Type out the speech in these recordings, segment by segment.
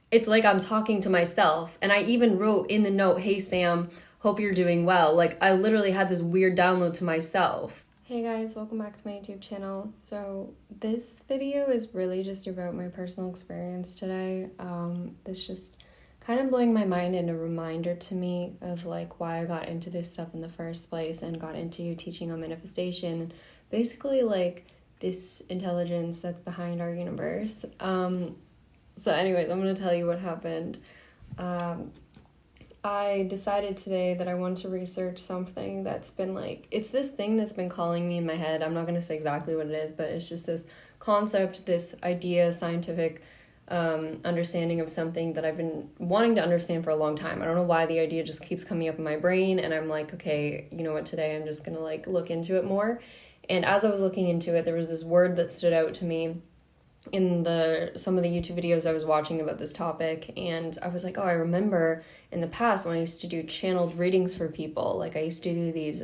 it's like I'm talking to myself. And I even wrote in the note, "Hey Sam, hope you're doing well." Like I literally had this weird download to myself. Hey guys, welcome back to my YouTube channel. So this video is really just about my personal experience today. This just kind of blowing my mind and a reminder to me of like why I got into this stuff in the first place and got into teaching on manifestation and basically like this intelligence that's behind our universe. So anyways, I'm going to tell you what happened. I decided today that I want to research something that's been like, it's this thing that's been calling me in my head. I'm not going to say exactly what it is, but it's just this concept, this idea, scientific understanding of something that I've been wanting to understand for a long time. I don't know why the idea just keeps coming up in my brain, and I'm like, okay, you know what, today I'm just going to like look into it more. And as I was looking into it, there was this word that stood out to me in some of the YouTube videos I was watching about this topic, and I was like, oh, I remember in the past when I used to do channeled readings for people. Like I used to do these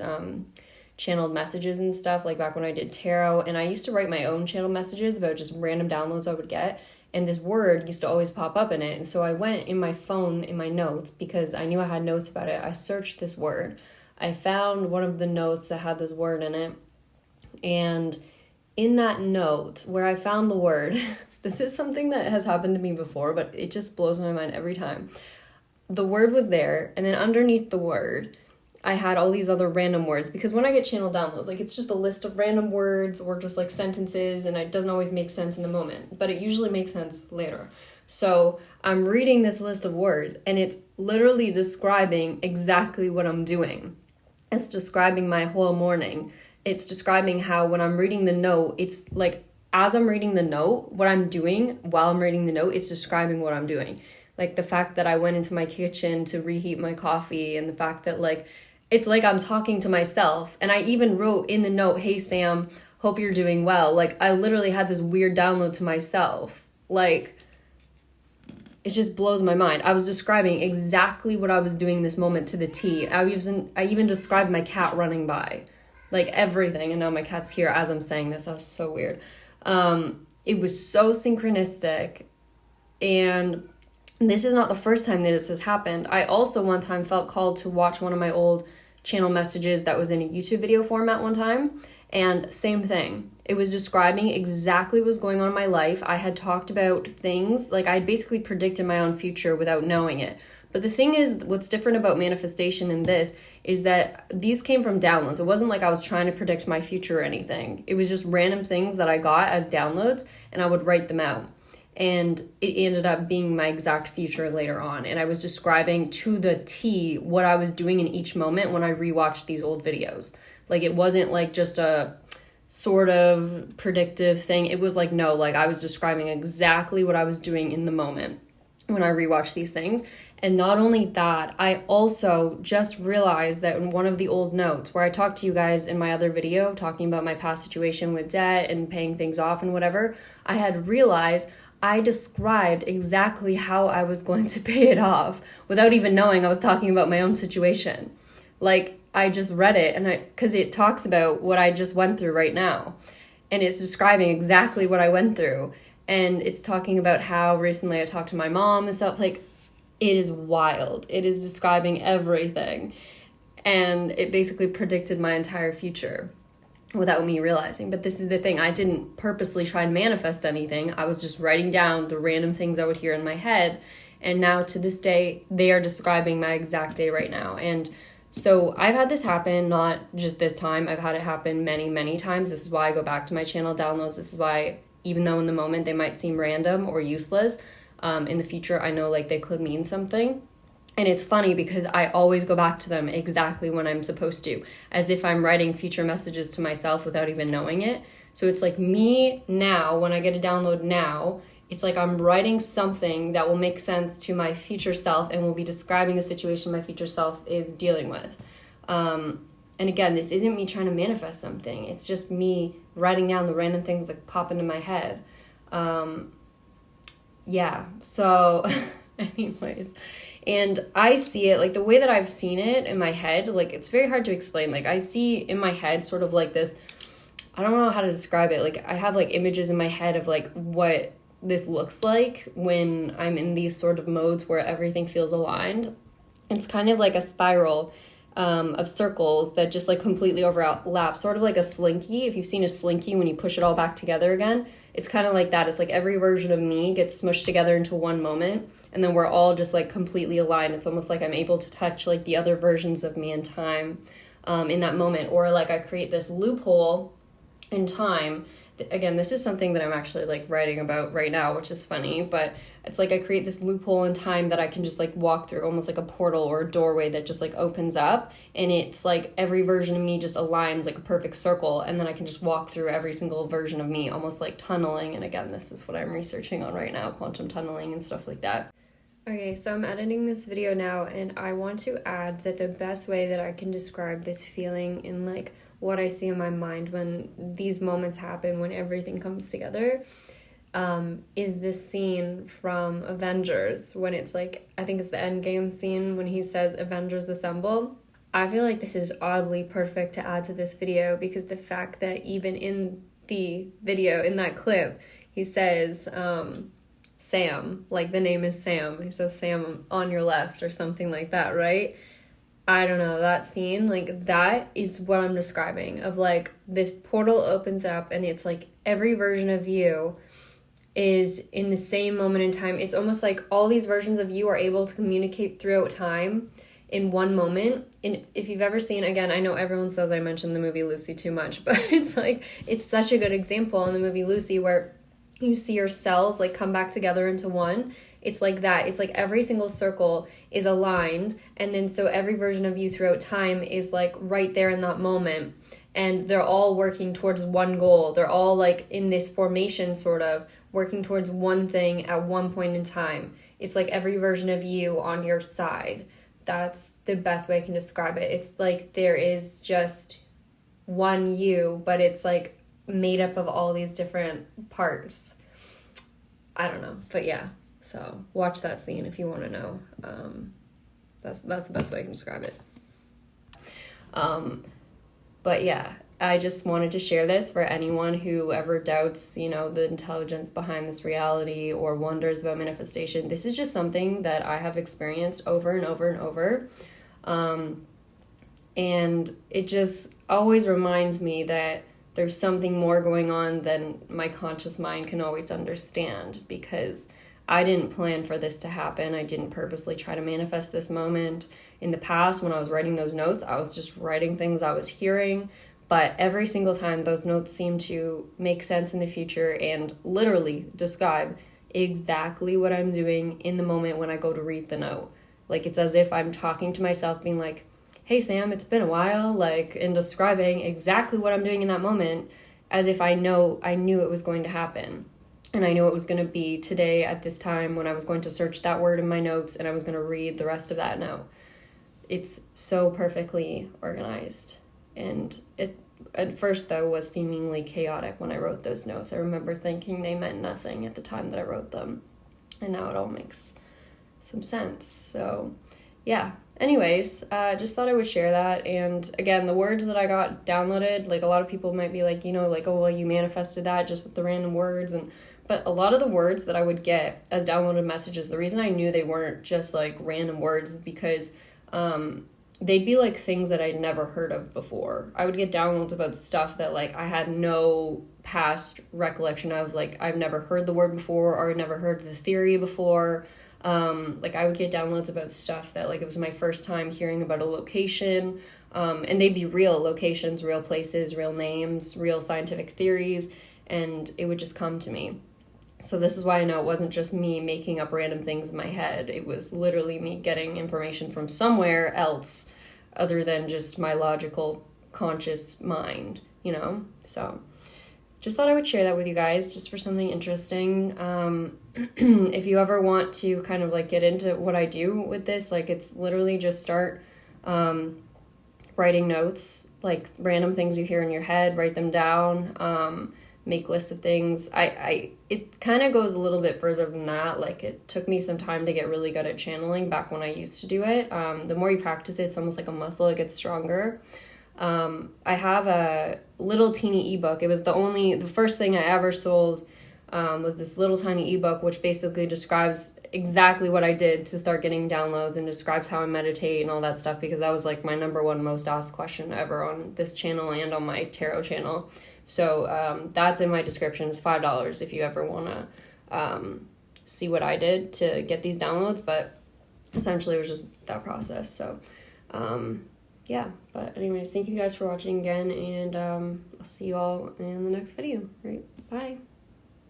channeled messages and stuff, like back when I did tarot, and I used to write my own channel messages about just random downloads I would get, and this word used to always pop up in it. And so I went in my phone, in my notes, because I knew I had notes about it. I searched this word. I found one of the notes that had this word in it, and in that note where I found the word, this is something that has happened to me before, but it just blows my mind every time. The word was there, and then underneath the word, I had all these other random words, because when I get channel downloads, like it's just a list of random words or just like sentences, and it doesn't always make sense in the moment, but it usually makes sense later. So I'm reading this list of words, and it's literally describing exactly what I'm doing. It's describing my whole morning. It's describing how when I'm reading the note, it's like as I'm reading the note, what I'm doing while I'm reading the note, it's describing what I'm doing. Like the fact that I went into my kitchen to reheat my coffee, and the fact that like it's like I'm talking to myself. And I even wrote in the note, "Hey Sam, hope you're doing well." Like I literally had this weird download to myself. Like it just blows my mind. I was describing exactly what I was doing in this moment to the T. I even described my cat running by. Like everything, and now my cat's here as I'm saying this. That was so weird. It was so synchronistic, and this is not the first time that this has happened. I also one time felt called to watch one of my old channel messages that was in a YouTube video format one time, and same thing. It was describing exactly what was going on in my life. I had talked about things, like I basically predicted my own future without knowing it. But the thing is, what's different about manifestation in this is that these came from downloads. It wasn't like I was trying to predict my future or anything. It was just random things that I got as downloads, and I would write them out. And it ended up being my exact future later on. And I was describing to the T what I was doing in each moment when I rewatched these old videos. Like it wasn't like just a sort of predictive thing. It was like, no, like I was describing exactly what I was doing in the moment when I rewatched these things. And not only that, I also just realized that in one of the old notes where I talked to you guys in my other video talking about my past situation with debt and paying things off and whatever, I had realized I described exactly how I was going to pay it off without even knowing I was talking about my own situation. Like I just read it, and because it talks about what I just went through right now, and it's describing exactly what I went through. And it's talking about how recently I talked to my mom and stuff. Like, it is wild. It is describing everything. And it basically predicted my entire future without me realizing. But this is the thing. I didn't purposely try and manifest anything. I was just writing down the random things I would hear in my head. And now to this day, they are describing my exact day right now. And so I've had this happen, not just this time. I've had it happen many, many times. This is why I go back to my channel downloads. This is why, even though in the moment they might seem random or useless, in the future I know like they could mean something. And it's funny because I always go back to them exactly when I'm supposed to, as if I'm writing future messages to myself without even knowing it. So it's like me now, when I get a download now, it's like I'm writing something that will make sense to my future self and will be describing a situation my future self is dealing with. And again, this isn't me trying to manifest something. It's just me writing down the random things that pop into my head. Yeah, so anyways, and I see it, like the way that I've seen it in my head, like it's very hard to explain. Like I see in my head sort of like this, I don't know how to describe it. Like I have like images in my head of like what this looks like when I'm in these sort of modes where everything feels aligned. It's kind of like a spiral of circles that just like completely overlap, sort of like a slinky. If you've seen a slinky when you push it all back together again, it's kind of like that. It's like every version of me gets smushed together into one moment, and then we're all just like completely aligned. It's almost like I'm able to touch like the other versions of me in time in that moment, or like I create this loophole in time. Again, this is something that I'm actually like writing about right now, which is funny, but it's like I create this loophole in time that I can just like walk through, almost like a portal or a doorway that just like opens up, and it's like every version of me just aligns like a perfect circle, and then I can just walk through every single version of me, almost like tunneling. And again, this is what I'm researching on right now, quantum tunneling and stuff like that. Okay, so I'm editing this video now, and I want to add that the best way that I can describe this feeling in like what I see in my mind when these moments happen, when everything comes together, is this scene from Avengers, when it's like, I think it's the Endgame scene when he says, "Avengers assemble." I feel like this is oddly perfect to add to this video, because the fact that even in the video, in that clip, he says, Sam, like the name is Sam. He says, "Sam on your left," or something like that, right? I don't know, that scene, like that is what I'm describing, of like this portal opens up and it's like every version of you is in the same moment in time. It's almost like all these versions of you are able to communicate throughout time in one moment. And if you've ever seen, again, I know everyone says I mentioned the movie Lucy too much, but it's like, it's such a good example in the movie Lucy where you see your cells like come back together into one. It's like that. It's like every single circle is aligned, and then so every version of you throughout time is like right there in that moment, and they're all working towards one goal. They're all like in this formation, sort of working towards one thing at one point in time. It's like every version of you on your side. That's the best way I can describe it. It's like there is just one you, but it's like made up of all these different parts. I don't know, but yeah. So watch that scene if you want to know. That's the best way I can describe it. But yeah, I just wanted to share this for anyone who ever doubts, you know, the intelligence behind this reality or wonders about manifestation. This is just something that I have experienced over and over and over. And it just always reminds me that there's something more going on than my conscious mind can always understand, because I didn't plan for this to happen. I didn't purposely try to manifest this moment. In the past, when I was writing those notes, I was just writing things I was hearing, but every single time those notes seem to make sense in the future and literally describe exactly what I'm doing in the moment when I go to read the note. Like, it's as if I'm talking to myself, being like, "Hey Sam, it's been a while," like, in describing exactly what I'm doing in that moment, as if I knew it was going to happen. And I knew it was going to be today at this time when I was going to search that word in my notes and I was going to read the rest of that note. It's so perfectly organized. And it, at first, though, was seemingly chaotic when I wrote those notes. I remember thinking they meant nothing at the time that I wrote them. And now it all makes some sense. So, yeah. Anyways, just thought I would share that. And again, the words that I got downloaded, like a lot of people might be like, you know, like, "Oh, well, you manifested that just with the random words." But a lot of the words that I would get as downloaded messages, the reason I knew they weren't just like random words is because they'd be like things that I'd never heard of before. I would get downloads about stuff that like I had no past recollection of. Like, I've never heard the word before, or I'd never heard the theory before. Like, I would get downloads about stuff that like it was my first time hearing about a location, and they'd be real locations, real places, real names, real scientific theories, and it would just come to me. So this is why I know it wasn't just me making up random things in my head. It was literally me getting information from somewhere else other than just my logical, conscious mind, you know? So just thought I would share that with you guys, just for something interesting. If you ever want to kind of like get into what I do with this, like, it's literally just start writing notes, like random things you hear in your head, write them down, make lists of things. It kind of goes a little bit further than that. Like, it took me some time to get really good at channeling back when I used to do it. The more you practice it, it's almost like a muscle. It gets stronger. I have a little teeny ebook. It was the first thing I ever sold was this little tiny ebook, which basically describes exactly what I did to start getting downloads and describes how I meditate and all that stuff, because that was like my number one most asked question ever on this channel and on my tarot channel. So that's in my description. It's $5 if you ever want to see what I did to get these downloads, but essentially it was just that process. So yeah, but anyways, thank you guys for watching again, and I'll see you all in the next video. Right, bye.